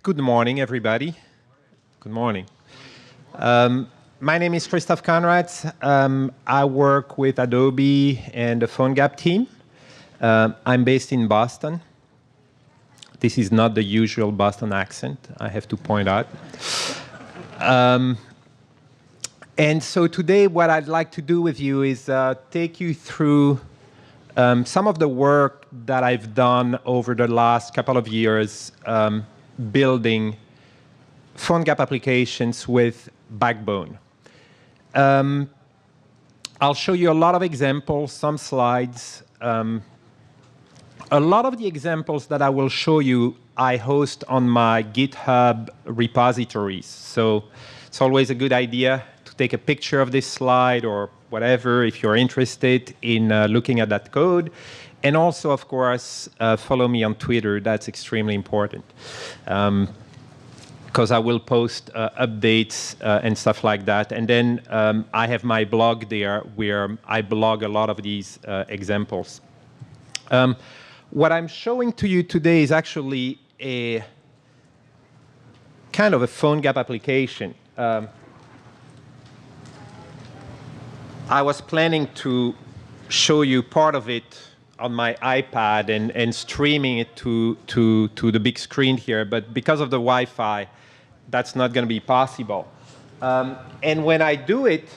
Good morning, everybody. Good morning. My name is Coenraets. I work with Adobe and the PhoneGap team. I'm based in Boston. This is not the usual Boston accent, I have to point out. And so today what I'd like to do with you is take you through some of the work that I've done over the last couple of years building PhoneGap applications with Backbone. I'll show you a lot of examples, some slides. A lot of the examples that I will show you, I host on my GitHub repositories. So it's always a good idea to take a picture of this slide or whatever if you're interested in looking at that code. And also, of course, follow me on Twitter. That's extremely important. Because I will post updates and stuff like that. And then I have my blog there where I blog a lot of these examples. What I'm showing to you today is actually a kind of a PhoneGap application. I was planning to show you part of it on my iPad and streaming it to the big screen here, but because of the Wi-Fi, that's not going to be possible. And when I do it,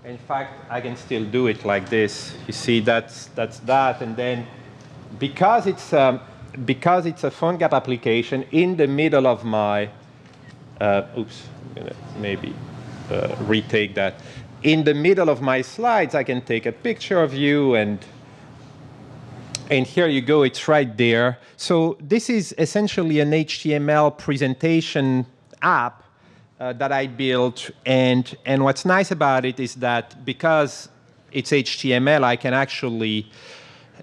in fact, I can still do it like this. You see, that's that, and then because it's a PhoneGap application in the middle of my, oops, I'm gonna maybe retake that. In the middle of my slides, I can take a picture of you and here you go, it's right there. So this is essentially an HTML presentation app that I built. And what's nice about it is that because it's HTML, I can actually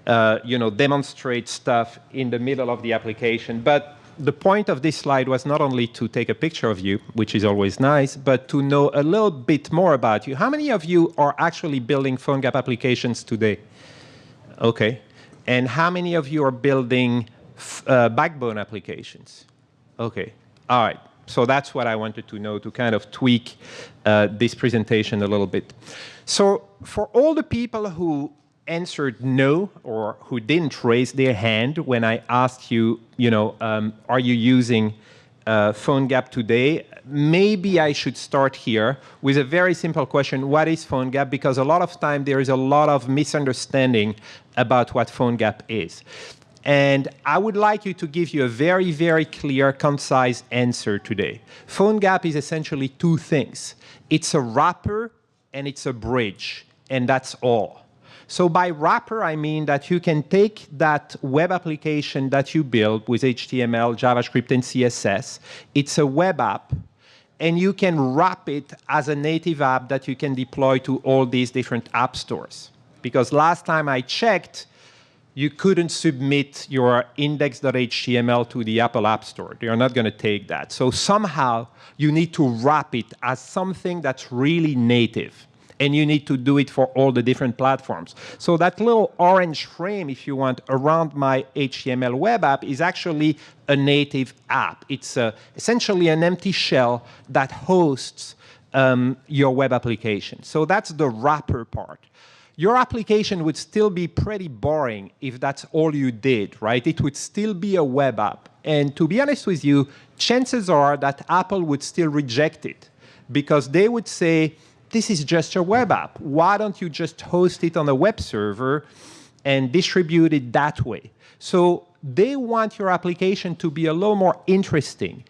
demonstrate stuff in the middle of the application. But the point of this slide was not only to take a picture of you, which is always nice, but to know a little bit more about you. How many of you are actually building PhoneGap applications today? Okay. And how many of you are building Backbone applications? Okay, all right. So that's what I wanted to know to kind of tweak this presentation a little bit. So for all the people who answered no or who didn't raise their hand when I asked you, are you using PhoneGap today? Maybe I should start here with a very simple question. What is PhoneGap? Because a lot of time there is a lot of misunderstanding about what PhoneGap is. And I would like you to give you a very, very clear, concise answer today. PhoneGap is essentially two things. It's a wrapper and it's a bridge, and that's all. So by wrapper, I mean that you can take that web application that you build with HTML, JavaScript, and CSS. It's a web app, and you can wrap it as a native app that you can deploy to all these different app stores. Because last time I checked, you couldn't submit your index.html to the Apple App Store. They are not going to take that. So somehow, you need to wrap it as something that's really native. And you need to do it for all the different platforms. So that little orange frame, if you want, around my HTML web app is actually a native app. It's essentially an empty shell that hosts your web application. So that's the wrapper part. Your application would still be pretty boring if that's all you did, right? It would still be a web app. And to be honest with you, chances are that Apple would still reject it because they would say, this is just a web app. Why don't you just host it on a web server and distribute it that way? So they want your application to be a little more interesting.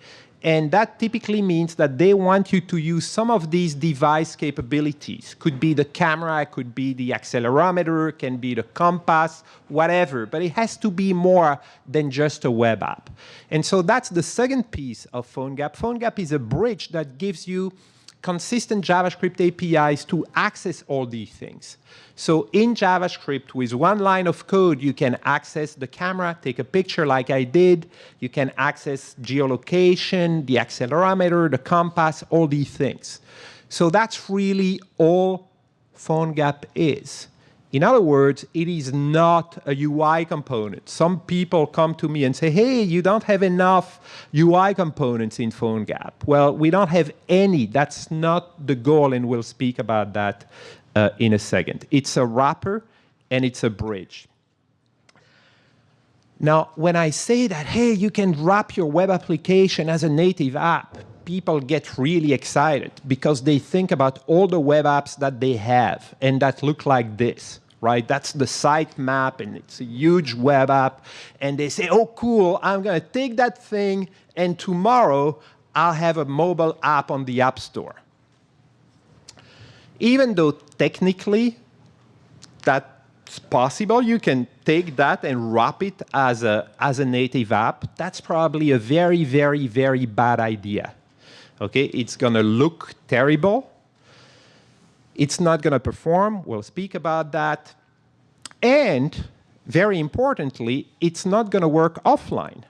And that typically means that they want you to use some of these device capabilities. Could be the camera, could be the accelerometer, can be the compass, whatever. But it has to be more than just a web app. And so that's the second piece of PhoneGap. PhoneGap is a bridge that gives you consistent JavaScript APIs to access all these things. So in JavaScript, with one line of code, you can access the camera, take a picture like I did. You can access geolocation, the accelerometer, the compass, all these things. So that's really all PhoneGap is. In other words, it is not a UI component. Some people come to me and say, hey, you don't have enough UI components in PhoneGap. Well, we don't have any. That's not the goal, and we'll speak about that in a second. It's a wrapper, and it's a bridge. Now, when I say that, hey, you can wrap your web application as a native app, people get really excited because they think about all the web apps that they have and that look like this, right? That's the site map, and it's a huge web app. And they say, oh, cool, I'm going to take that thing, and tomorrow I'll have a mobile app on the App Store. Even though technically that's possible, you can take that and wrap it as a native app. That's probably a very, very, very bad idea. Okay, it's going to look terrible. It's not going to perform. We'll speak about that. And very importantly, it's not going to work offline,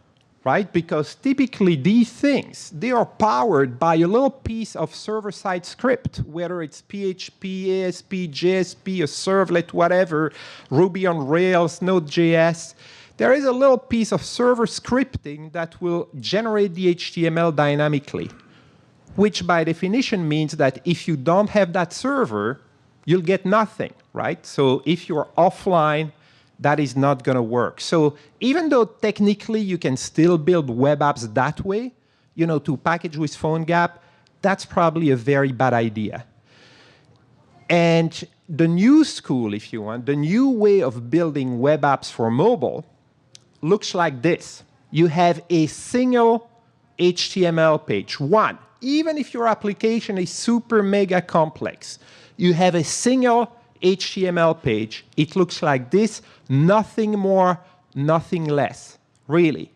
right? Because typically these things, they are powered by a little piece of server-side script, whether it's PHP, ASP, JSP, a servlet, whatever, Ruby on Rails, Node.js. There is a little piece of server scripting that will generate the HTML dynamically, which by definition means that if you don't have that server, you'll get nothing, right? So if you're offline, that is not going to work. So even though technically you can still build web apps that way, you know, to package with PhoneGap, that's probably a very bad idea. And the new school, if you want, the new way of building web apps for mobile looks like this. You have a single HTML page, one. Even if your application is super mega complex, you have a single HTML page. It looks like this, nothing more, nothing less, really.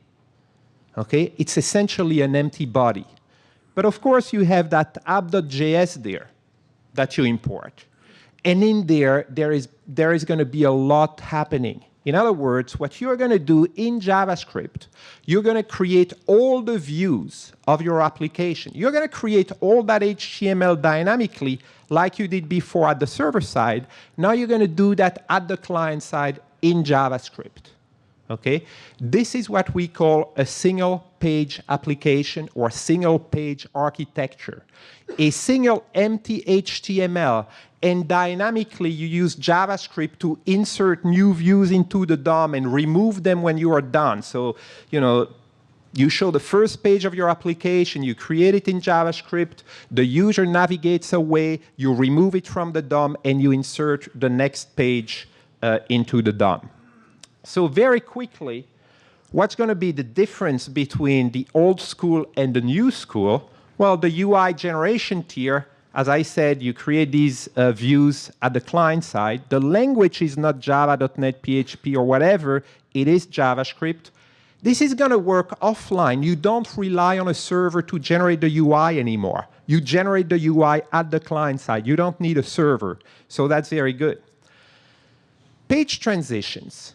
Okay? It's essentially an empty body. But of course, you have that app.js there that you import. And in there, there is going to be a lot happening. In other words, what you're going to do in JavaScript, you're going to create all the views of your application. You're going to create all that HTML dynamically like you did before at the server side. Now you're going to do that at the client side in JavaScript. Okay? This is what we call a single-page application or single-page architecture. A single empty HTML, and dynamically you use JavaScript to insert new views into the DOM and remove them when you are done. So, you know, you show the first page of your application, you create it in JavaScript, the user navigates away, you remove it from the DOM, and you insert the next page into the DOM. So very quickly, what's going to be the difference between the old school and the new school? Well, the UI generation tier, as I said, you create these views at the client side. The language is not Java.NET, PHP, or whatever. It is JavaScript. This is going to work offline. You don't rely on a server to generate the UI anymore. You generate the UI at the client side. You don't need a server. So that's very good. Page transitions.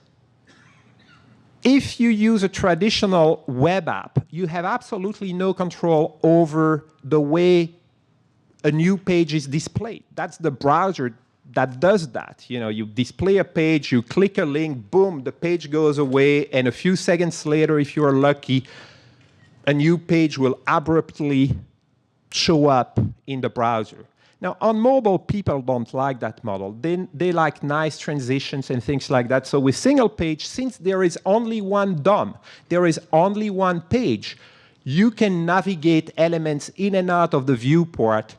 If you use a traditional web app, you have absolutely no control over the way a new page is displayed. That's the browser that does that. You know, you display a page, you click a link, boom, the page goes away, and a few seconds later, if you're lucky, a new page will abruptly show up in the browser. Now, on mobile, people don't like that model. They like nice transitions and things like that. So with single page, since there is only one DOM, there is only one page, you can navigate elements in and out of the viewport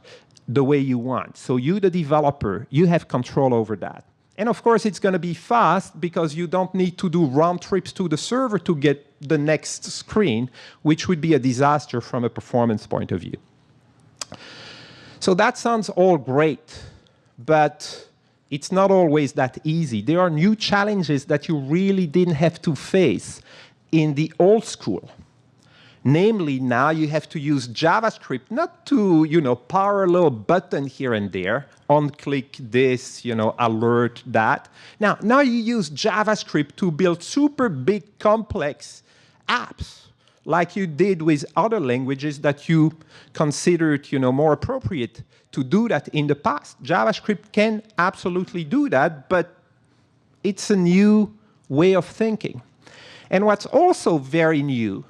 the way you want. So you, the developer, you have control over that. And of course, it's going to be fast because you don't need to do round trips to the server to get the next screen, which would be a disaster from a performance point of view. So that sounds all great, but it's not always that easy. There are new challenges that you really didn't have to face in the old school. Namely, now you have to use JavaScript not to, you know, power a little button here and there, on-click this, you know, alert that. Now you use JavaScript to build super big, complex apps, like you did with other languages that you considered, more appropriate to do that in the past. JavaScript can absolutely do that, but it's a new way of thinking. And what's also very new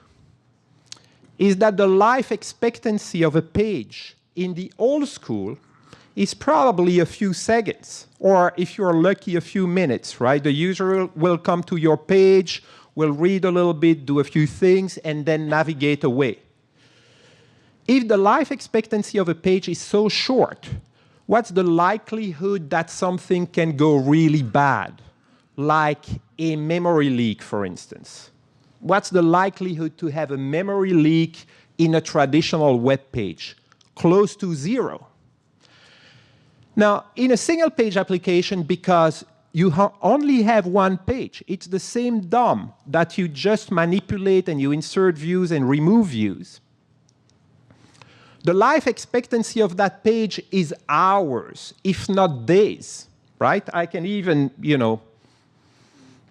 is that the life expectancy of a page in the old school is probably a few seconds, or if you're lucky, a few minutes, right? The user will come to your page, will read a little bit, do a few things, and then navigate away. If the life expectancy of a page is so short, what's the likelihood that something can go really bad, like a memory leak, for instance? What's the likelihood to have a memory leak in a traditional web page? Close to 0. Now, in a single-page application, because you only have one page, it's the same DOM that you just manipulate and you insert views and remove views. The life expectancy of that page is hours, if not days, right? I can even,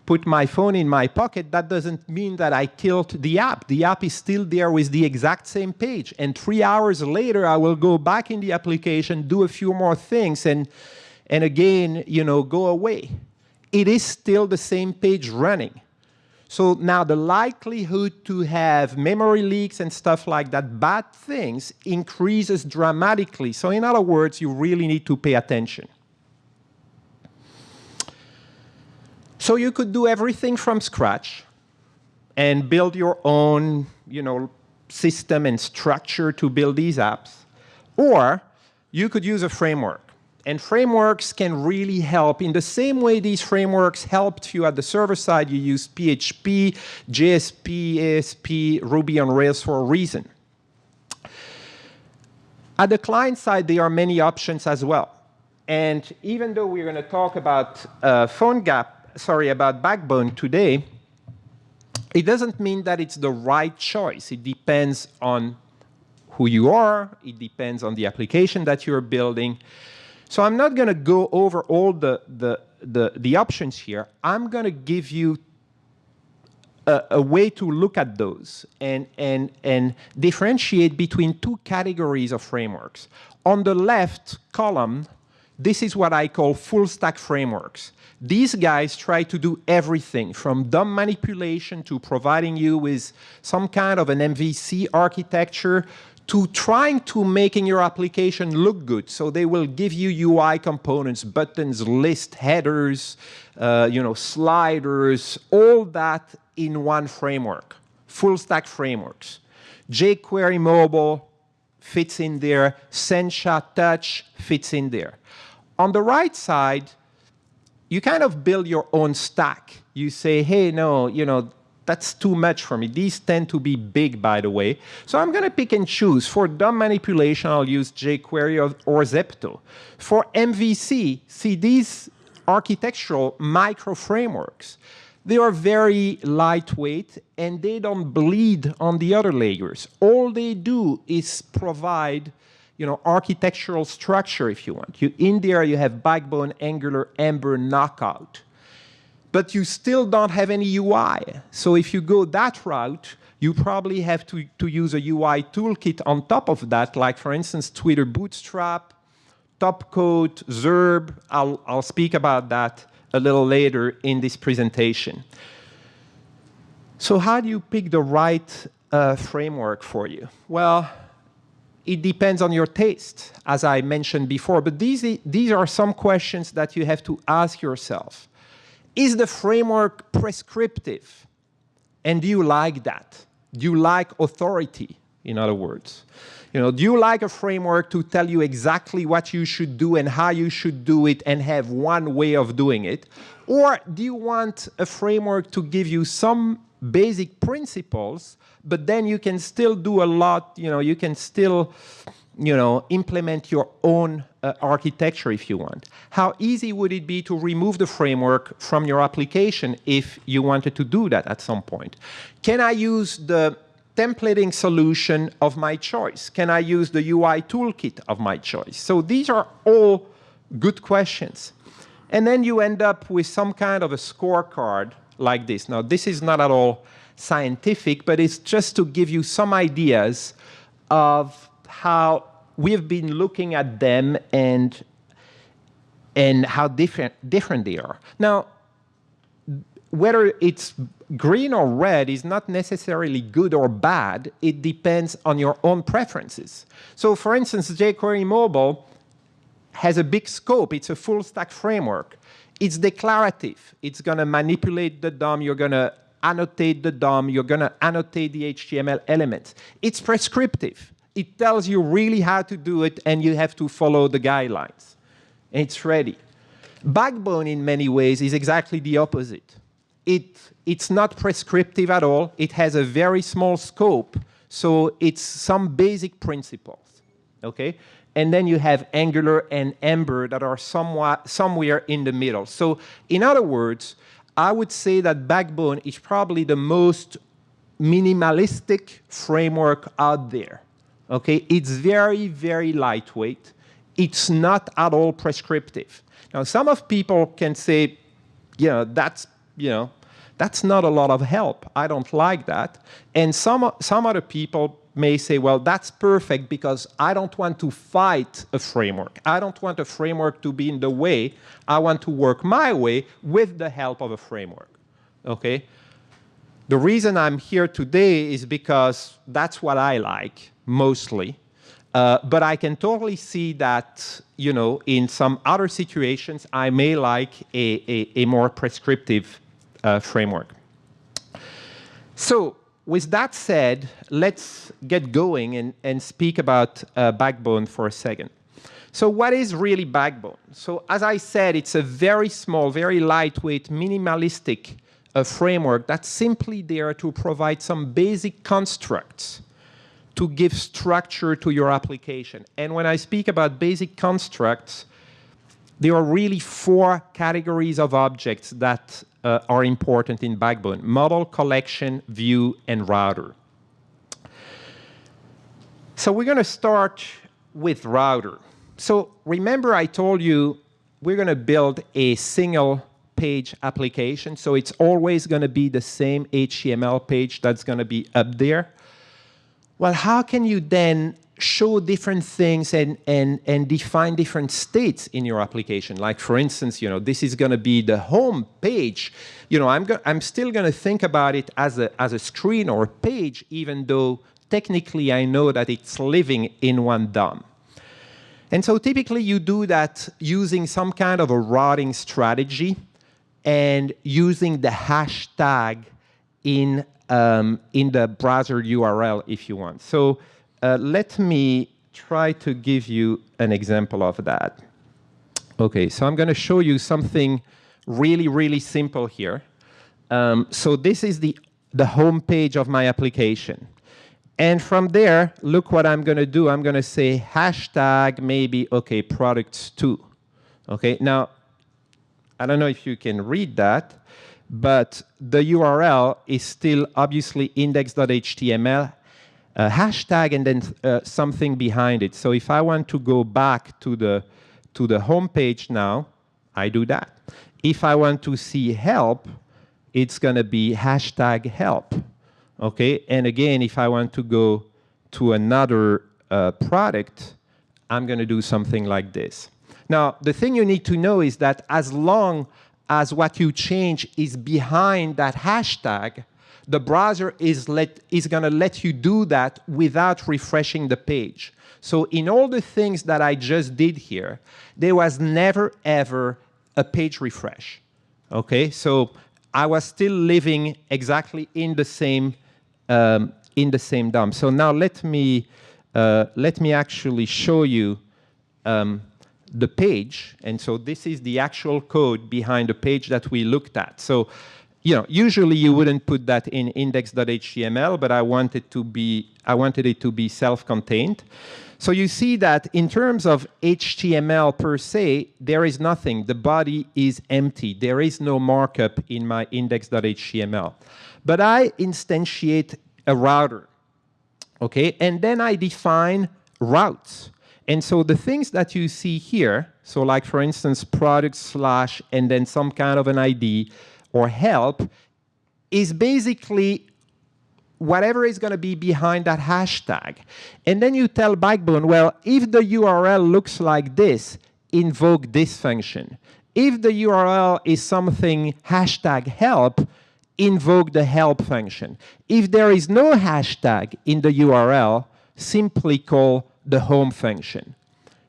put my phone in my pocket. That doesn't mean that I killed the app. The app is still there with the exact same page. And 3 hours later, I will go back in the application, do a few more things, and again, go away. It is still the same page running. So now the likelihood to have memory leaks and stuff like that, bad things, increases dramatically. So in other words, you really need to pay attention. So you could do everything from scratch and build your own, system and structure to build these apps. Or you could use a framework. And frameworks can really help. In the same way these frameworks helped you at the server side, you use PHP, JSP, ASP, Ruby on Rails for a reason. At the client side, there are many options as well. And even though we're going to talk about about Backbone today, it doesn't mean that it's the right choice. It depends on who you are. It depends on the application that you're building. So I'm not going to go over all the options here. I'm going to give you a way to look at those and differentiate between two categories of frameworks. On the left column, this is what I call full-stack frameworks. These guys try to do everything from DOM manipulation to providing you with some kind of an MVC architecture to trying to making your application look good. So they will give you UI components, buttons, list, headers, sliders, all that in one framework, full-stack frameworks. jQuery Mobile fits in there. Sencha Touch fits in there. On the right side, you kind of build your own stack. You say, hey, no, that's too much for me. These tend to be big, by the way. So I'm going to pick and choose. For DOM manipulation, I'll use jQuery or Zepto. For MVC, see these architectural micro frameworks. They are very lightweight, and they don't bleed on the other layers. All they do is provide architectural structure, if you want. In there, you have Backbone, Angular, Ember, Knockout. But you still don't have any UI. So if you go that route, you probably have to use a UI toolkit on top of that, like, for instance, Twitter Bootstrap, Topcoat, Zerb. I'll speak about that a little later in this presentation. So how do you pick the right framework for you? Well, it depends on your taste, as I mentioned before. But these are some questions that you have to ask yourself. Is the framework prescriptive? And do you like that? Do you like authority, in other words? Do you like a framework to tell you exactly what you should do and how you should do it and have one way of doing it? Or do you want a framework to give you some basic principles, but then you can still do a lot, you can still, implement your own architecture if you want? How easy would it be to remove the framework from your application if you wanted to do that at some point? Can I use the templating solution of my choice? Can I use the UI toolkit of my choice? So these are all good questions. And then you end up with some kind of a scorecard like this. Now, this is not at all scientific, but it's just to give you some ideas of how we've been looking at them and how different they are. Now, whether it's green or red is not necessarily good or bad. It depends on your own preferences. So for instance, jQuery Mobile has a big scope. It's a full stack framework. It's declarative. It's going to manipulate the DOM. You're going to annotate the DOM. You're going to annotate the HTML elements. It's prescriptive. It tells you really how to do it, and you have to follow the guidelines. And it's ready. Backbone, in many ways, is exactly the opposite. It's not prescriptive at all. It has a very small scope, so it's some basic principles, okay? And then you have Angular and Ember that are somewhere in the middle. So in other words, I would say that Backbone is probably the most minimalistic framework out there, okay? It's very, very lightweight. It's not at all prescriptive. Now, some of people can say, that's not a lot of help. I don't like that. And some other people may say, well, that's perfect because I don't want to fight a framework. I don't want a framework to be in the way. I want to work my way with the help of a framework, okay? The reason I'm here today is because that's what I like, mostly. But I can totally see that, in some other situations, I may like a more prescriptive framework. So with that said, let's get going and speak about Backbone for a second. So what is really Backbone? So as I said, it's a very small, very lightweight, minimalistic framework that's simply there to provide some basic constructs to give structure to your application. And when I speak about basic constructs, there are really 4 categories of objects that are important in Backbone: model, collection, view, and router. So we're going to start with router. So remember I told you we're going to build a single page application. So it's always going to be the same HTML page that's going to be up there. Well, how can you then show different things and define different states in your application? Like, for instance, this is going to be the home page. I'm still going to think about it as a screen or a page, even though technically I know that it's living in one DOM. And so typically you do that using some kind of a routing strategy and using the hashtag in the browser URL if you want. So let me try to give you an example of that. Okay, so I'm going to show you something really, really simple here. So this is the home page of my application. And from there, look what I'm going to do. I'm going to say hashtag maybe, okay, products 2. Okay, now, I don't know if you can read that, but the URL is still obviously index.html, hashtag, and then something behind it. So if I want to go back to the home page now, I do that. If I want to see help, it's going to be hashtag help. Okay, and again, if I want to go to another product, I'm going to do something like this. Now, the thing you need to know is that as long as what you change is behind that hashtag, the browser is going to let you do that without refreshing the page. So in all the things that I just did here, there was never, ever a page refresh. Okay, so I was still living exactly in the same DOM. So now let me actually show you the page. And so this is the actual code behind the page that we looked at. So, usually you wouldn't put that in index.html, but I wanted it to be self-contained. So you see that in terms of HTML per se, there is nothing. The body is empty. There is no markup in my index.html. But I instantiate a router, okay? And then I define routes. And so the things that you see here, so like, for instance, product / and then some kind of an ID or help, is basically whatever is going to be behind that hashtag. And then you tell Backbone, well, if the URL looks like this, invoke this function. If the URL is something hashtag help, invoke the help function. If there is no hashtag in the URL, simply call the home function.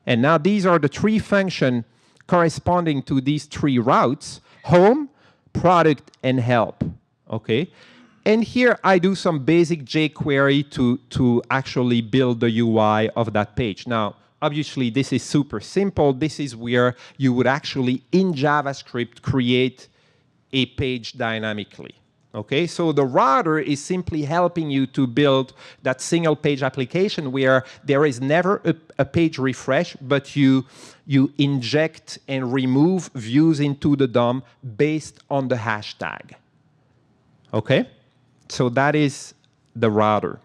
And now these are the three functions corresponding to these three routes: home, product, and help. Okay? And here I do some basic jQuery to actually build the UI of that page. Now, obviously, this is super simple. This is where you would actually, in JavaScript, create a page dynamically. Okay, so the router is simply helping you to build that single page application where there is never a page refresh, but you inject and remove views into the DOM based on the hashtag. Okay, so that is the router.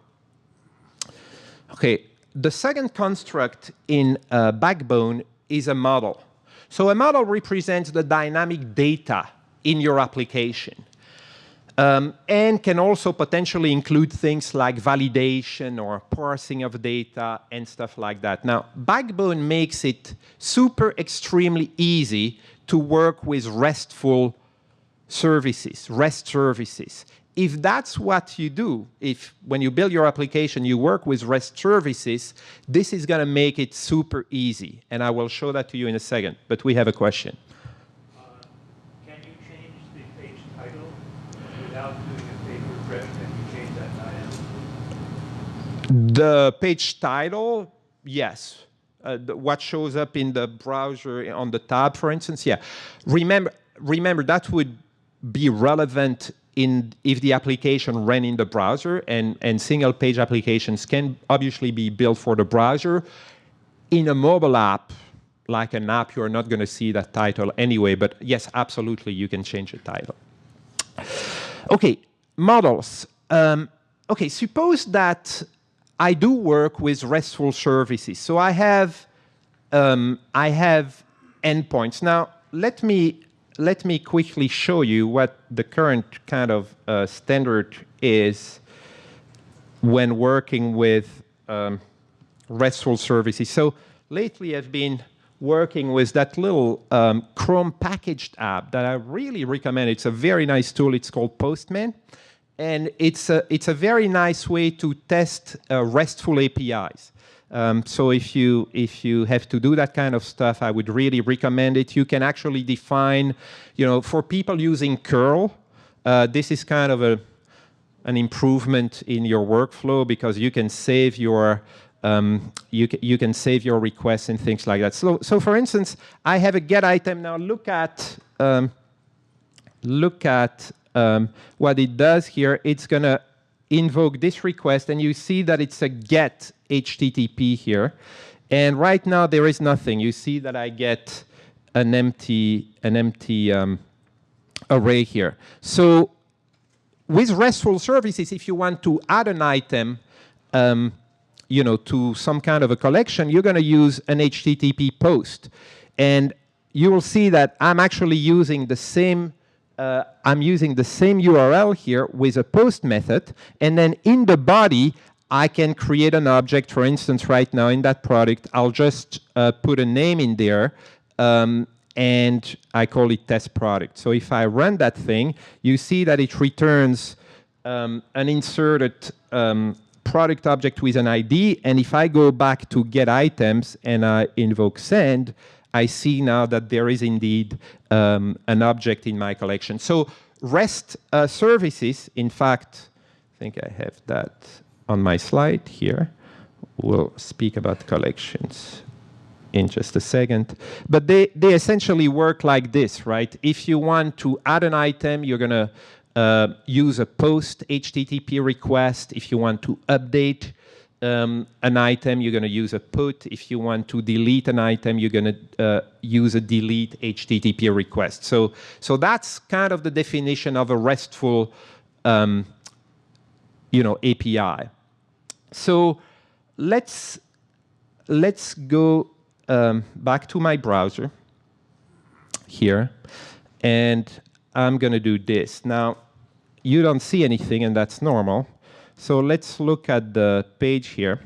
Okay, the second construct in Backbone is a model. So a model represents the dynamic data in your application. And can also potentially include things like validation or parsing of data and stuff like that. Now, Backbone makes it super extremely easy to work with RESTful services, REST services. If that's what you do, if when you build your application you work with REST services, this is going to make it super easy. And I will show that to you in a second. But we have a question. Can you change the page title without doing a page refresh? Can you change that item? The page title, yes. What shows up in the browser on the tab, for instance, yeah. Remember that would be relevant if the application ran in the browser, and single page applications can obviously be built for the browser. In a mobile app, like an app, you're not going to see that title anyway, but yes, absolutely, you can change the title. Okay, models. Okay, suppose that I do work with RESTful services. So I have endpoints. Now, let me quickly show you what the current kind of standard is when working with RESTful services. So lately I've been working with that little Chrome packaged app that I really recommend. It's a very nice tool. It's called Postman. And it's a very nice way to test RESTful APIs. So if you have to do that kind of stuff, I would really recommend it. You can actually define, for people using curl, this is kind of an improvement in your workflow because you can save your you can save your requests and things like that. So for instance, I have a get item now. Look at what it does here. It's going to invoke this request, and you see that it's a get HTTP here. And right now there is nothing. You see that I get an empty array here. So with RESTful services, if you want to add an item, to some kind of a collection, you're going to use an HTTP post, and you will see that I'm actually using the same. I'm using the same URL here with a post method, and then in the body, I can create an object. For instance, right now in that product, I'll just put a name in there, and I call it test product. So if I run that thing, you see that it returns an inserted product object with an ID, and if I go back to get items and I invoke send, I see now that there is indeed an object in my collection. So REST services, in fact, I think I have that on my slide here. We'll speak about collections in just a second. But they essentially work like this, right? If you want to add an item, you're going to use a post HTTP request. If you want to update an item, you're going to use a put. If you want to delete an item, you're going to use a delete HTTP request. So that's kind of the definition of a RESTful API. So let's go back to my browser here, and I'm going to do this. Now, you don't see anything, and that's normal. So let's look at the page here.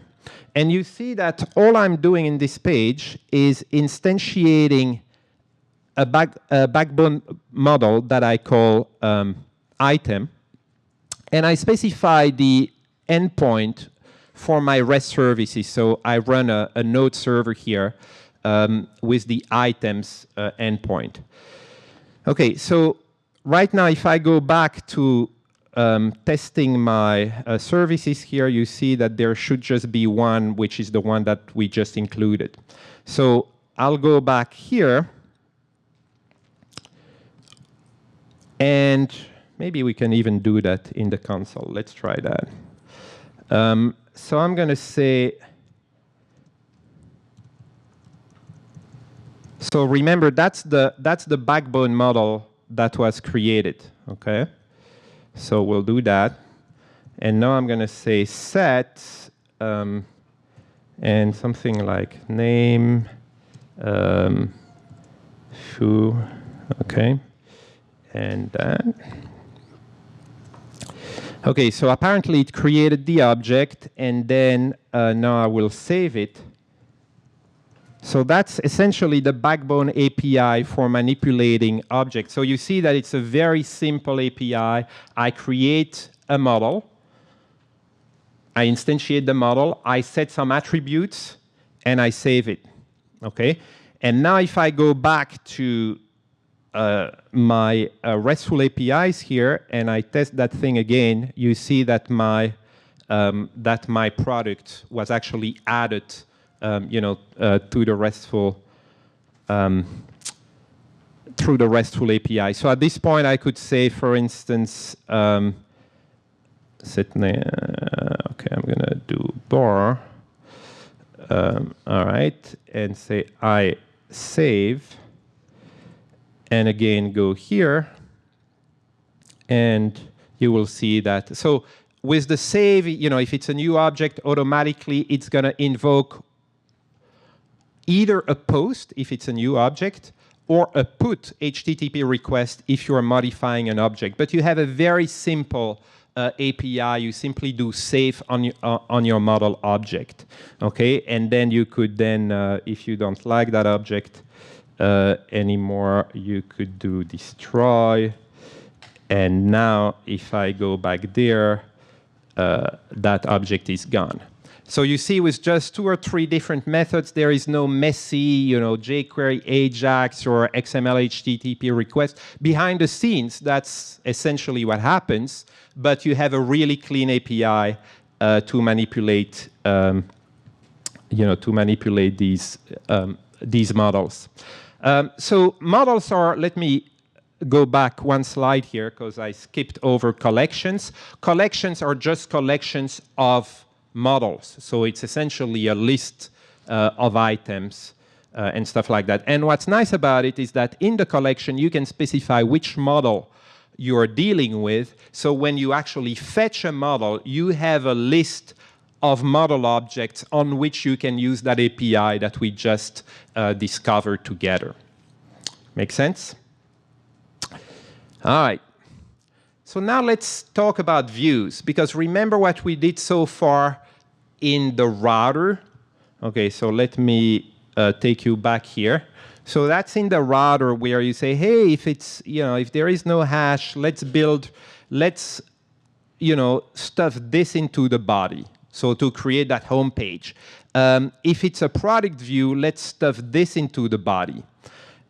And you see that all I'm doing in this page is instantiating a backbone model that I call item. And I specify the endpoint for my REST services. So I run a Node server here with the items endpoint. OK, so right now, if I go back to testing my services here, you see that there should just be one, which is the one that we just included. So I'll go back here. And maybe we can even do that in the console. Let's try that. So I'm going to say, so remember, that's the backbone model that was created. OK? So we'll do that. And now I'm going to say set and something like name foo. OK? And that. OK, so apparently it created the object, and then now I will save it. So that's essentially the Backbone API for manipulating objects. So you see that it's a very simple API. I create a model. I instantiate the model. I set some attributes, and I save it. OK? And now if I go back to my RESTful APIs here, and I test that thing again, you see that my product was actually added, to the RESTful through the RESTful API. So at this point, I could say, for instance, set name. OK, I'm going to do bar. All right, and say I save. And again, go here, and you will see that. So with the save, if it's a new object, automatically it's going to invoke either a post if it's a new object, or a put HTTP request if you're modifying an object. But you have a very simple API. You simply do save on your model object, okay? And then you could then, if you don't like that object anymore, you could do destroy. And now, if I go back there, that object is gone. So you see, with just 2 or 3 different methods, there is no messy, jQuery, AJAX, or XML HTTP request. Behind the scenes, that's essentially what happens. But you have a really clean API to manipulate, these models. So models are. Let me go back one slide here because I skipped over collections. Collections are just collections of models. So it's essentially a list of items and stuff like that. And what's nice about it is that in the collection, you can specify which model you're dealing with. So when you actually fetch a model, you have a list of model objects on which you can use that API that we just discovered together. Make sense? All right. So now let's talk about views, because remember what we did so far in the router. OK, so let me take you back here. So that's in the router where you say, hey, if it's, if there is no hash, let's stuff this into the body. So to create that home page. If it's a product view, let's stuff this into the body.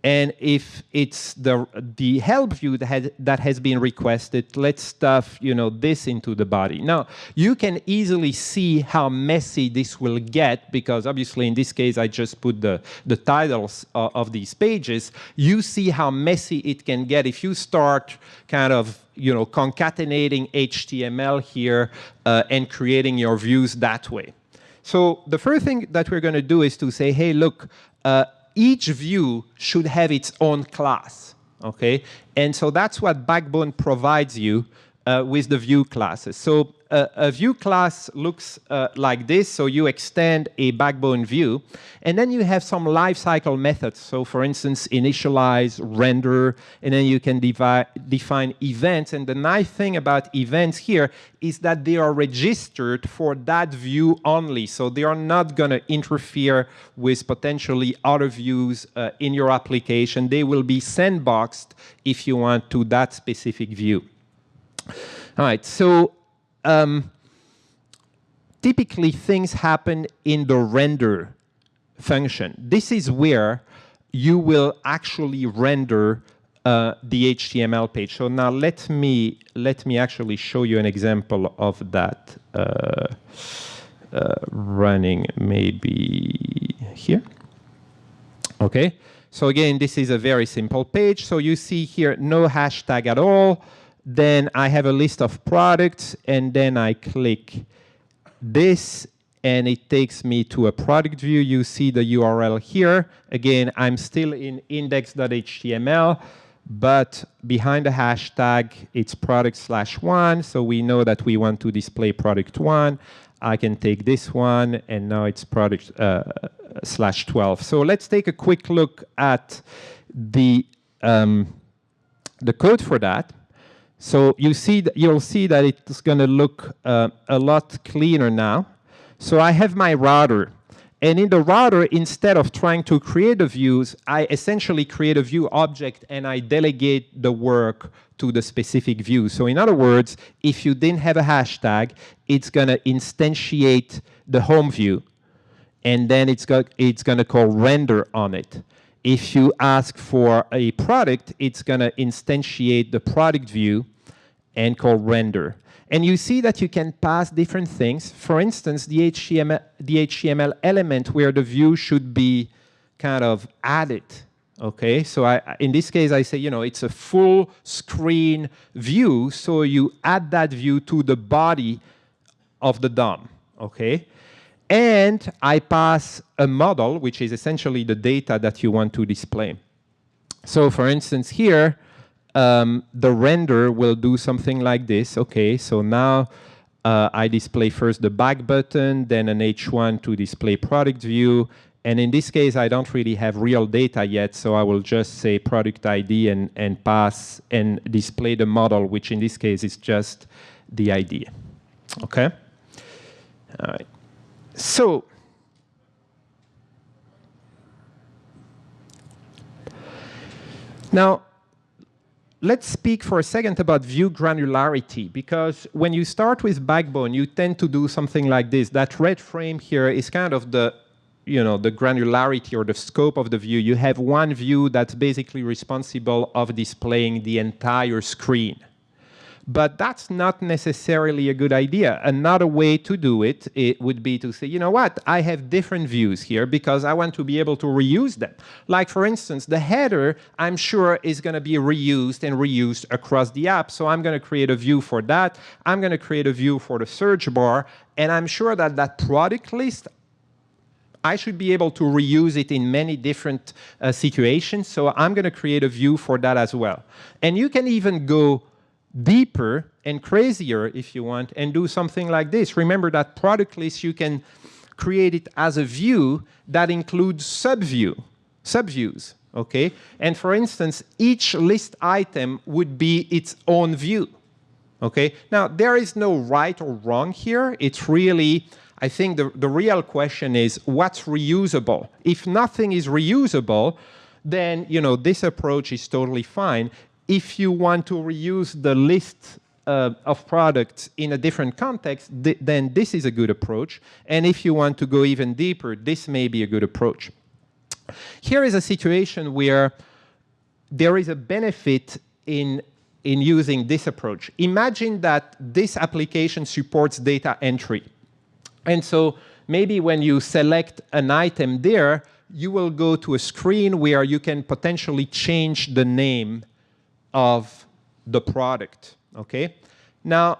And if it's the help view that has been requested, let's stuff this into the body. Now, you can easily see how messy this will get, because obviously in this case I just put the titles of these pages. You see how messy it can get if you start kind of concatenating HTML here and creating your views that way. So the first thing that we're going to do is to say, hey, look, each view should have its own class, okay? And so that's what Backbone provides you with the view classes. So a view class looks like this. So you extend a backbone view, and then you have some lifecycle methods. So for instance, initialize, render, and then you can define events. And the nice thing about events here is that they are registered for that view only. So they are not going to interfere with potentially other views in your application. They will be sandboxed, if you want, to that specific view. All right, so typically things happen in the render function. This is where you will actually render the HTML page. So now let me actually show you an example of that running maybe here. Okay, so again, this is a very simple page. So you see here no hashtag at all. Then I have a list of products, and then I click this, and it takes me to a product view. You see the URL here. Again, I'm still in index.html, but behind the hashtag, it's product/1, so we know that we want to display product 1. I can take this one, and now it's product /12. So let's take a quick look at the code for that. So you'll see that it's going to look a lot cleaner now. So I have my router. And in the router, instead of trying to create the views, I essentially create a view object, and I delegate the work to the specific view. So in other words, if you didn't have a hashtag, it's going to instantiate the home view, and then it's going to call render on it. If you ask for a product, it's going to instantiate the product view and call render. And you see that you can pass different things. For instance, the HTML element where the view should be kind of added. Okay, so in this case, I say, you know, it's a full screen view, so you add that view to the body of the DOM. Okay. And I pass a model, which is essentially the data that you want to display. So for instance, here, the render will do something like this. Okay, so now I display first the back button, then an H1 to display product view. And in this case, I don't really have real data yet, so I will just say product ID and pass and display the model, which in this case is just the ID. Okay? All right. So, now, let's speak for a second about view granularity, because when you start with Backbone, you tend to do something like this. That red frame here is kind of the, you know, the granularity or the scope of the view. You have one view that's basically responsible of displaying the entire screen. But that's not necessarily a good idea. Another way to do it, would be to say, you know what, I have different views here because I want to be able to reuse them. Like, for instance, the header, I'm sure, is going to be reused and reused across the app. So I'm going to create a view for that. I'm going to create a view for the search bar. And I'm sure that that product list, I should be able to reuse it in many different situations. So I'm going to create a view for that as well. And you can even go deeper and crazier if you want and do something like this. Remember that product list, you can create it as a view that includes subviews, okay? And for instance, each list item would be its own view, okay? Now, there is no right or wrong here. It's really, I think the real question is what's reusable? If nothing is reusable, then, you know, this approach is totally fine. If you want to reuse the list of products in a different context, then this is a good approach. And if you want to go even deeper, this may be a good approach. Here is a situation where there is a benefit in using this approach. Imagine that this application supports data entry. And so maybe when you select an item there, you will go to a screen where you can potentially change the name of the product, okay? Now,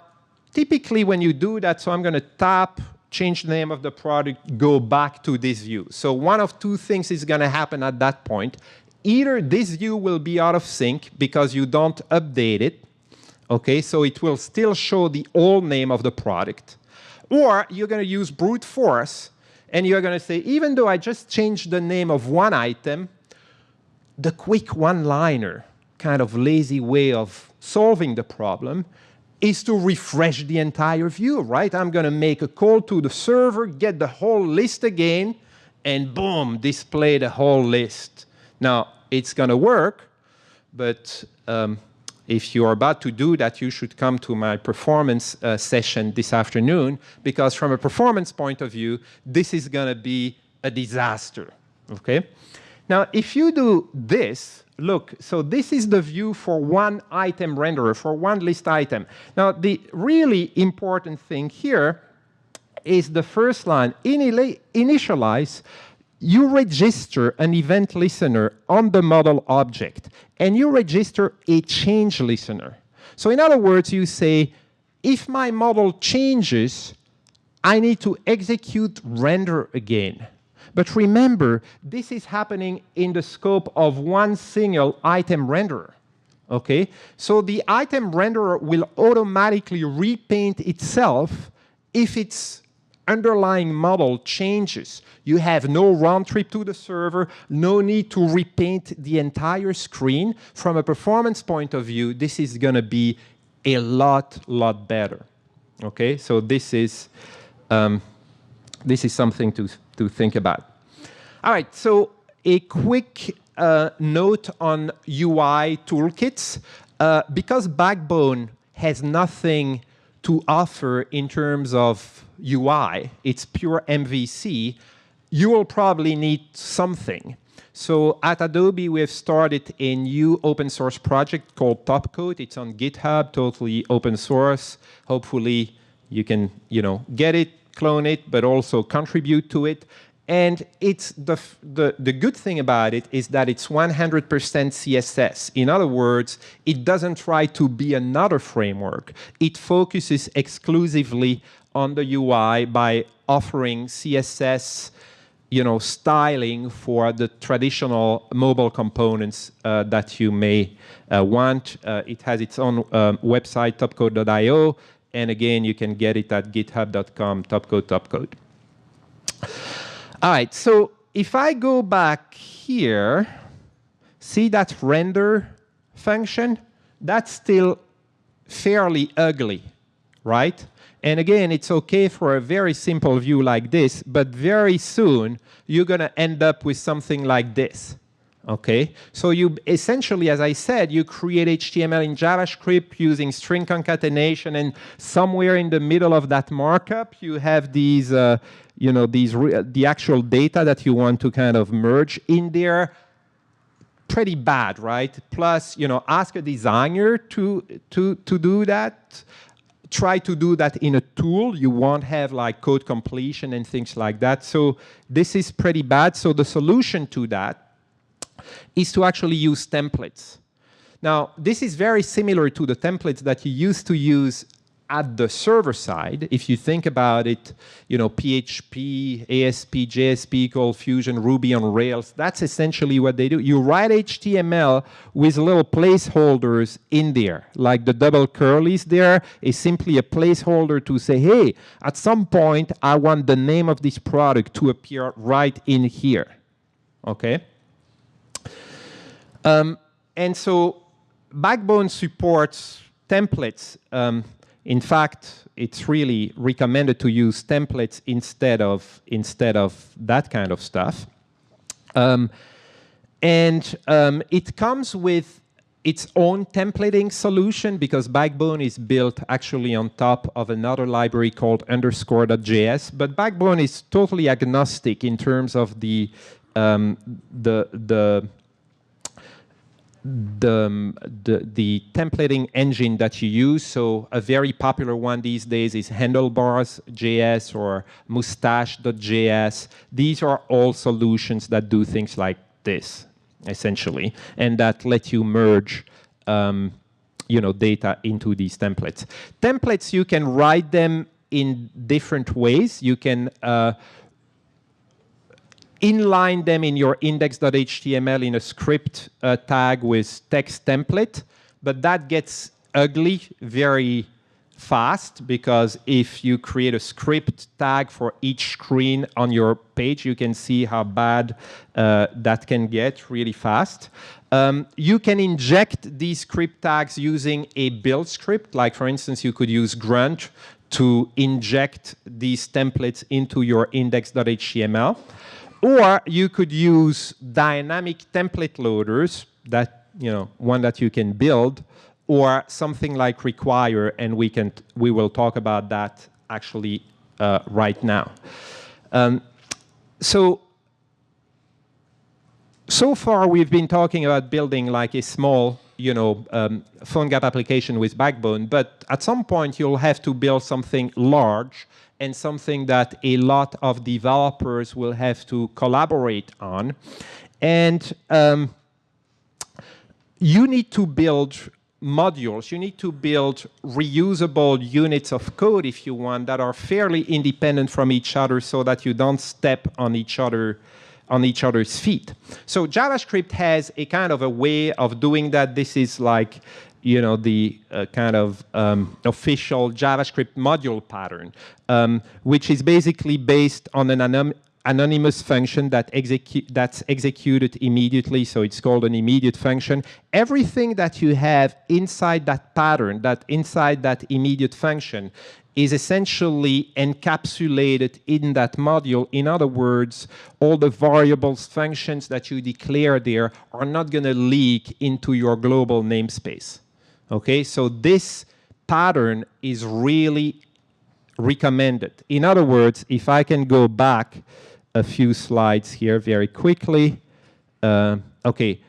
typically when you do that, so I'm going to tap, change the name of the product, go back to this view. So one of two things is going to happen at that point. Either this view will be out of sync because you don't update it, Okay, so it will still show the old name of the product. Or you're going to use brute force, and you're going to say, even though I just changed the name of one item, the quick one-liner, kind of lazy way of solving the problem, is to refresh the entire view, right? I'm going to make a call to the server, get the whole list again, and boom, display the whole list. Now, it's going to work, but if you're about to do that, you should come to my performance session this afternoon, because from a performance point of view, this is going to be a disaster, okay? Now, if you do this, look, so this is the view for one item renderer, for one list item. Now, the really important thing here is the first line, initialize. You register an event listener on the model object, and you register a change listener. So in other words, you say, if my model changes, I need to execute render again. But remember, this is happening in the scope of one single item renderer. Okay? So the item renderer will automatically repaint itself if its underlying model changes. You have no round trip to the server, no need to repaint the entire screen. From a performance point of view, this is going to be a lot better. Okay, so this is something to think about. All right, so a quick note on UI toolkits. Because Backbone has nothing to offer in terms of UI, it's pure MVC, you will probably need something. So at Adobe, we have started a new open source project called Topcoat. It's on GitHub, totally open source. Hopefully you can, get it, clone it, but also contribute to it. And it's the good thing about it is that it's 100% CSS. In other words, it doesn't try to be another framework. It focuses exclusively on the UI by offering CSS, styling for the traditional mobile components that you may want. It has its own website, topcode.io, and again, you can get it at github.com, topcode. All right, so if I go back here, see that render function? That's still fairly ugly, right? And again, it's okay for a very simple view like this, but very soon, you're going to end up with something like this, okay? So you essentially, as I said, you create HTML in JavaScript using string concatenation, and somewhere in the middle of that markup, you have these, the actual data that you want to kind of merge in there. Pretty bad, right? Plus, ask a designer to do that. Try to do that in a tool. You won't have like code completion and things like that. So this is pretty bad. So the solution to that is to actually use templates. Now, this is very similar to the templates that you used to use at the server side. If you think about it, PHP, ASP, JSP, Cold Fusion, Ruby on Rails, that's essentially what they do. You write HTML with little placeholders in there, like the double curlies there is simply a placeholder to say, hey, at some point, I want the name of this product to appear right in here, okay? And so Backbone supports templates. In fact, it's really recommended to use templates instead of that kind of stuff. It comes with its own templating solution because Backbone is built actually on top of another library called _.js. But Backbone is totally agnostic in terms of the templating engine that you use. So a very popular one these days is handlebars.js or mustache.js. These are all solutions that do things like this, essentially, and that let you merge data into these templates. Templates, you can write them in different ways. You can inline them in your index.html in a script tag with text template, but that gets ugly very fast, because if you create a script tag for each screen on your page, you can see how bad that can get really fast. You can inject these script tags using a build script. Like, for instance, you could use grunt to inject these templates into your index.html. Or you could use dynamic template loaders, that, one that you can build, or something like require, and we will talk about that actually right now. So far we've been talking about building like a small, PhoneGap application with Backbone, but at some point you'll have to build something large and something that a lot of developers will have to collaborate on. And you need to build modules. You need to build reusable units of code, if you want, that are fairly independent from each other so that you don't step on each other's feet. So JavaScript has a kind of a way of doing that. This is like, the kind of official JavaScript module pattern, which is basically based on an anonymous function that's executed immediately, so it's called an immediate function. Everything that you have inside that pattern, inside that immediate function, is essentially encapsulated in that module. In other words, all the variables, functions that you declare there are not going to leak into your global namespace. Okay, so this pattern is really recommended. In other words, if I can go back a few slides here very quickly. Okay,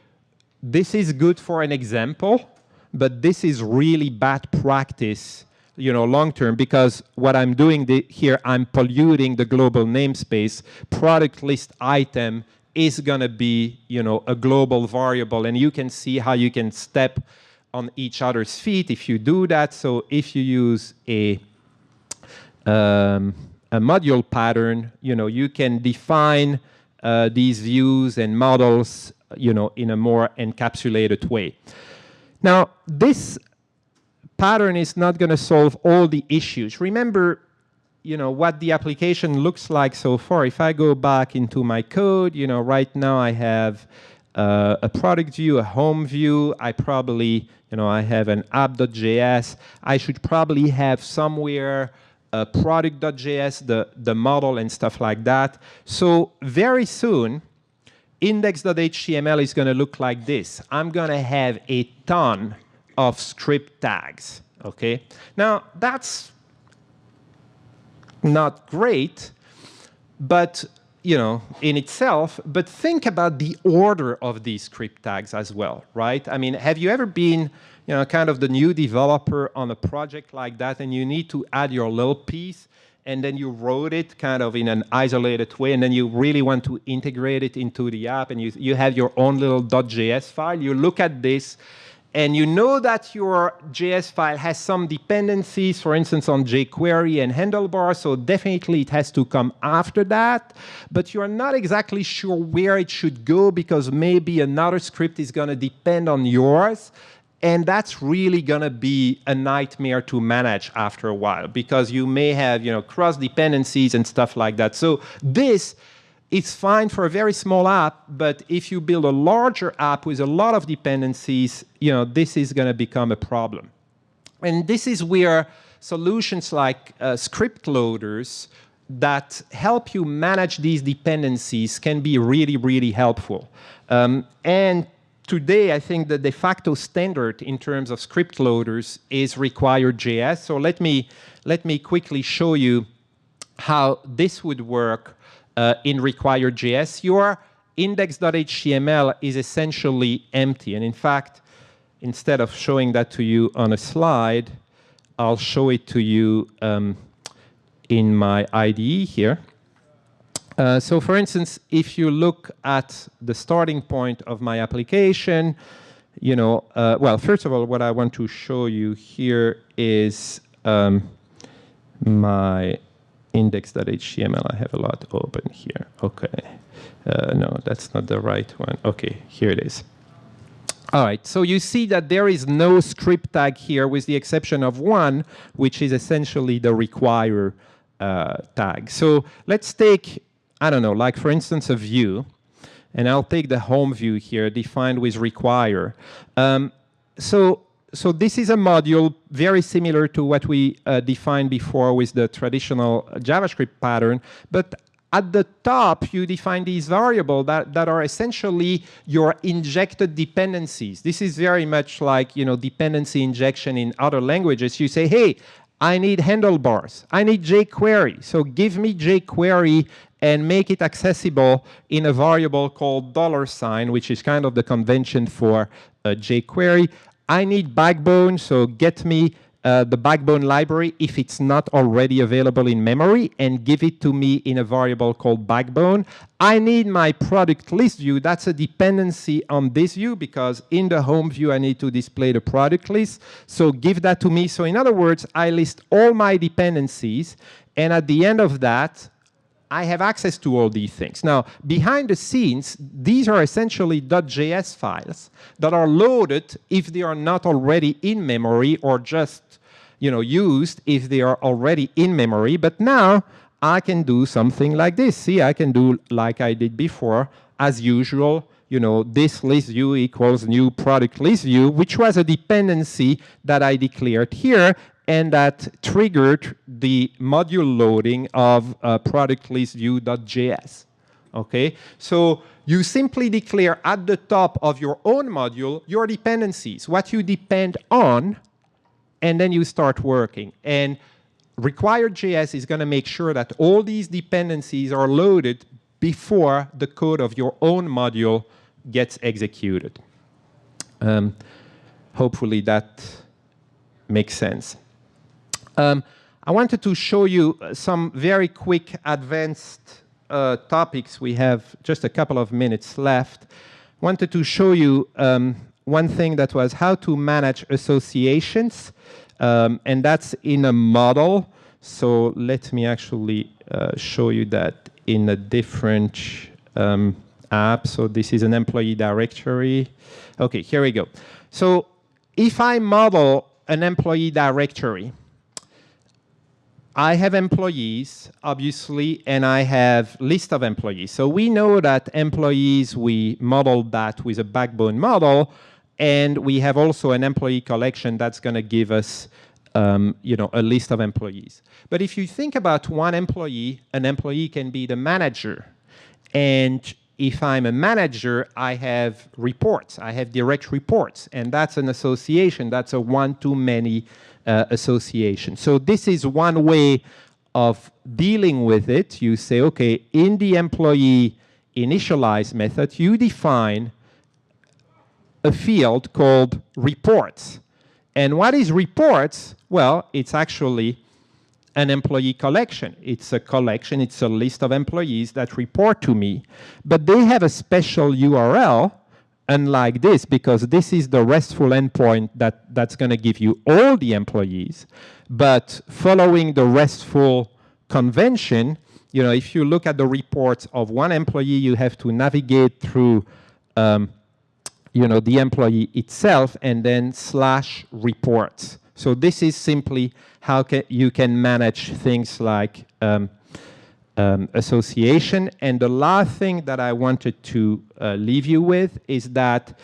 this is good for an example, but this is really bad practice, long term, because what I'm doing here, I'm polluting the global namespace. Product list item is going to be, a global variable, and you can see how you can step on each other's feet if you do that. So if you use a module pattern, you can define these views and models, in a more encapsulated way. Now, this pattern is not going to solve all the issues. Remember, what the application looks like so far. If I go back into my code, right now I have a product view, a home view. I probably, I have an app.js. I should probably have somewhere product.js, the model and stuff like that. So very soon, index.html is going to look like this. I'm going to have a ton of script tags. Okay. Now, that's not great, but in itself, but think about the order of these script tags as well, right? I mean, have you ever been, kind of the new developer on a project like that, and you need to add your little piece, and then you wrote it kind of in an isolated way, and then you really want to integrate it into the app, and you have your own little .js file. You look at this, and you know that your JS file has some dependencies, for instance, on jQuery and handlebar, so definitely it has to come after that. But you're not exactly sure where it should go, because maybe another script is going to depend on yours. And that's really going to be a nightmare to manage after a while, because you may have cross dependencies and stuff like that. So this, it's fine for a very small app, but if you build a larger app with a lot of dependencies, this is going to become a problem. And this is where solutions like script loaders that help you manage these dependencies can be really, really helpful. And today, I think the de facto standard in terms of script loaders is require.js. So let me quickly show you how this would work in require.js. Your index.html is essentially empty. And in fact, instead of showing that to you on a slide, I'll show it to you in my IDE here. So for instance, if you look at the starting point of my application, well, first of all, what I want to show you here is my index.html. I have a lot open here. Okay. No, that's not the right one. Okay, here it is. All right, so you see that there is no script tag here with the exception of one, which is essentially the require tag. So let's take, I don't know, like for instance, a view. And I'll take the home view here, defined with require. So this is a module very similar to what we defined before with the traditional JavaScript pattern. But at the top, you define these variables that are essentially your injected dependencies. This is very much like, you know, dependency injection in other languages. You say, hey, I need handlebars. I need jQuery. So give me jQuery and make it accessible in a variable called $, which is kind of the convention for jQuery. I need Backbone, so get me the Backbone library if it's not already available in memory, and give it to me in a variable called Backbone. I need my product list view. That's a dependency on this view, because in the home view, I need to display the product list. So give that to me. So in other words, I list all my dependencies, and at the end of that, I have access to all these things. Now, behind the scenes, these are essentially .js files that are loaded if they are not already in memory, or just, you know, used if they are already in memory. But now I can do something like this. See, I can do like I did before, as usual. You know, this list view equals new product list view, which was a dependency that I declared here, and that triggered the module loading of product list view.js. Okay, so you simply declare at the top of your own module your dependencies, what you depend on, and then you start working. And required.js is going to make sure that all these dependencies are loaded before the code of your own module gets executed. Hopefully that makes sense. I wanted to show you some very quick advanced topics. We have just a couple of minutes left. Wanted to show you one thing that was how to manage associations, and that's in a model. So let me actually show you that in a different app. So this is an employee directory. Okay, here we go. So if I model an employee directory, I have employees, obviously, and I have list of employees. So we know that employees, we modeled that with a Backbone model, and we have also an employee collection that's going to give us you know, a list of employees. But if you think about one employee, an employee can be the manager. And if I'm a manager, I have reports. I have direct reports. And that's an association. That's a one-to-many association. So this is one way of dealing with it. You say, okay, in the employee initialize method, you define a field called reports. And what is reports? Well, it's actually an employee collection. It's a collection, it's a list of employees that report to me. But they have a special URL, unlike this, because this is the RESTful endpoint that's going to give you all the employees. But following the RESTful convention, you know, if you look at the reports of one employee, you have to navigate through you know, the employee itself and then /reports. So this is simply how you can manage things like association. And the last thing that I wanted to leave you with is that,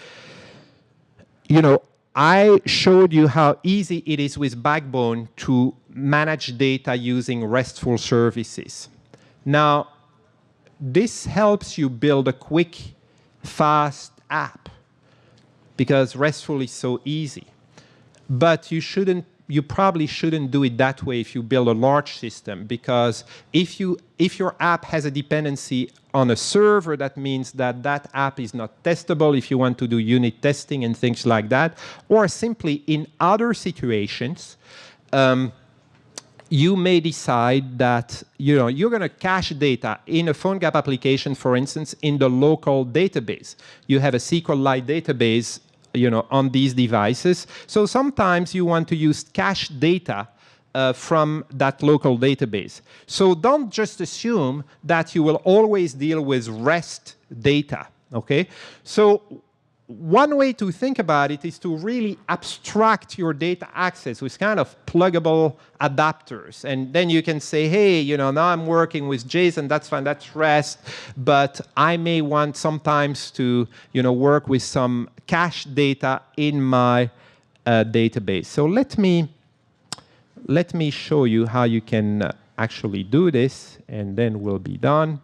you know, I showed you how easy it is with Backbone to manage data using RESTful services. Now, this helps you build a quick, fast app because RESTful is so easy. But you probably shouldn't do it that way if you build a large system, because if your app has a dependency on a server, that means that that app is not testable if you want to do unit testing and things like that. Or simply in other situations, you may decide that you're going to cache data in a PhoneGap application, for instance, in the local database. You have a SQLite database on these devices. So sometimes you want to use cached data from that local database. So don't just assume that you will always deal with REST data, okay? So one way to think about it is to really abstract your data access with kind of pluggable adapters. And then you can say, hey, now I'm working with JSON, that's fine, that's REST, but I may want sometimes to, work with some cached data in my database. So let me show you how you can actually do this, and then we'll be done.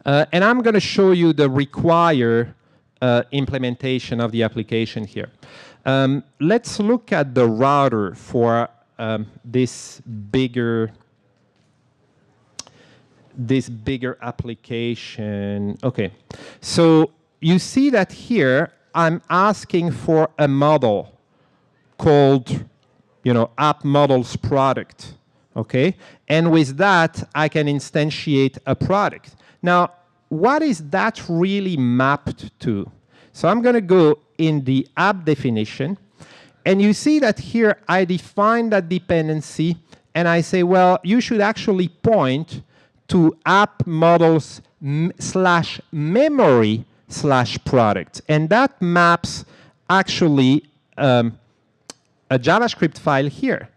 And I'm going to show you the required implementation of the application here. Let's look at the router for this bigger application. Okay, so you see that here I'm asking for a model called app models product. Okay, and with that I can instantiate a product. Now, what is that really mapped to? So I'm going to go in the app definition, and you see that here I define that dependency, and I say, well, you should actually point to app models slash memory slash product, and that maps actually a JavaScript file here.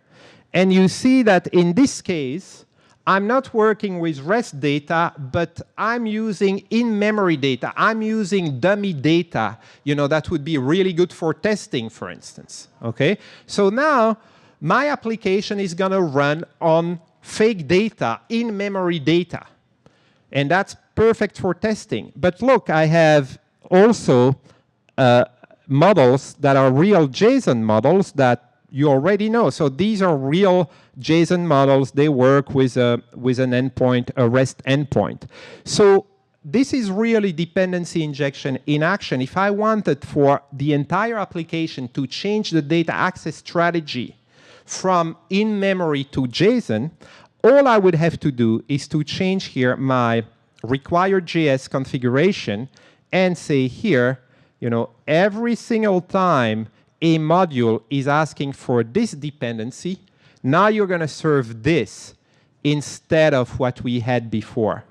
And you see that in this case, I'm not working with REST data, but I'm using in-memory data. I'm using dummy data, that would be really good for testing, for instance. Okay? So now my application is going to run on fake data, in-memory data. And that's perfect for testing. But look, I have also models that are real JSON models that you already know. So these are real JSON models. They work with an endpoint, a REST endpoint. So this is really dependency injection in action. If I wanted for the entire application to change the data access strategy from in-memory to JSON, all I would have to do is to change here my required JS configuration and say here, every single time a module is asking for this dependency, now you're going to serve this instead of what we had before.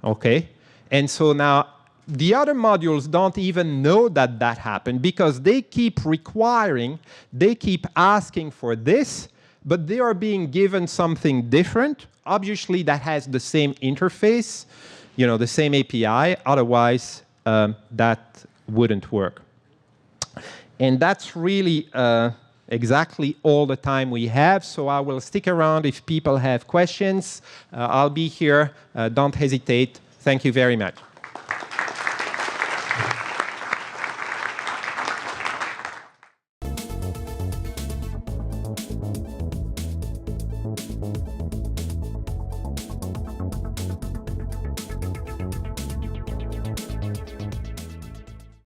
Okay? And so now the other modules don't even know that that happened because they keep requiring, they keep asking for this, but they are being given something different. Obviously, that has the same interface, the same API. Otherwise, that wouldn't work. And that's really exactly all the time we have. So I will stick around if people have questions. I'll be here. Don't hesitate. Thank you very much.